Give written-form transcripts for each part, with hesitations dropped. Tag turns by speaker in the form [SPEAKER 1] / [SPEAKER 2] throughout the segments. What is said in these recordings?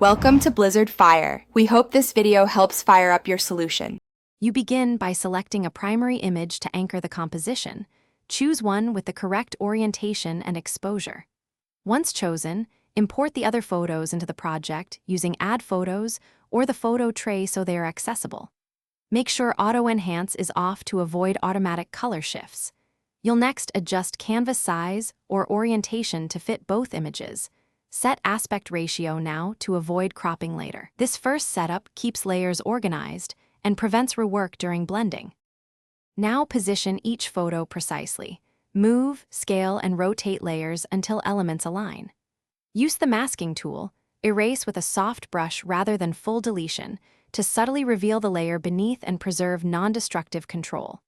[SPEAKER 1] Welcome to Blizzard Fire. We hope this video helps fire up your solution.
[SPEAKER 2] You begin by selecting a primary image to anchor the composition. Choose one with the correct orientation and exposure. Once chosen, import the other photos into the project using Add Photos or the photo tray so they are accessible. Make sure Auto Enhance is off to avoid automatic color shifts. You'll next adjust canvas size or orientation to fit both images. Set aspect ratio now to avoid cropping later. This first setup keeps layers organized and prevents rework during blending. Now position each photo precisely. Move, scale, and rotate layers until elements align. Use the masking tool, erase with a soft brush rather than full deletion, to subtly reveal the layer beneath and preserve non-destructive control.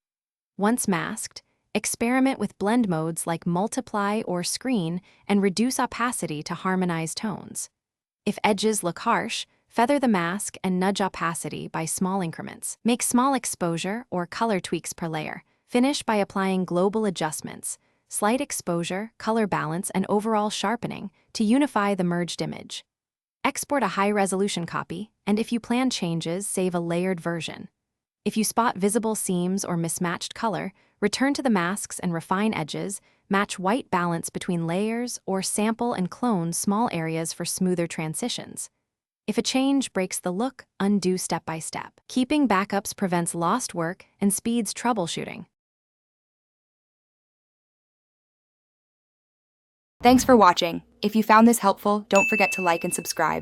[SPEAKER 2] Once masked, experiment with blend modes like multiply or screen and reduce opacity to harmonize tones. If edges look harsh, feather the mask and nudge opacity by small increments. Make small exposure or color tweaks per layer. Finish by applying global adjustments, slight exposure, color balance, and overall sharpening to unify the merged image. Export a high-resolution copy, and if you plan changes, save a layered version. If you spot visible seams or mismatched color, return to the masks and refine edges, match white balance between layers, or sample and clone small areas for smoother transitions. If a change breaks the look, undo step by step. Keeping backups prevents lost work and speeds troubleshooting.
[SPEAKER 1] Thanks for watching. If you found this helpful, don't forget to like and subscribe.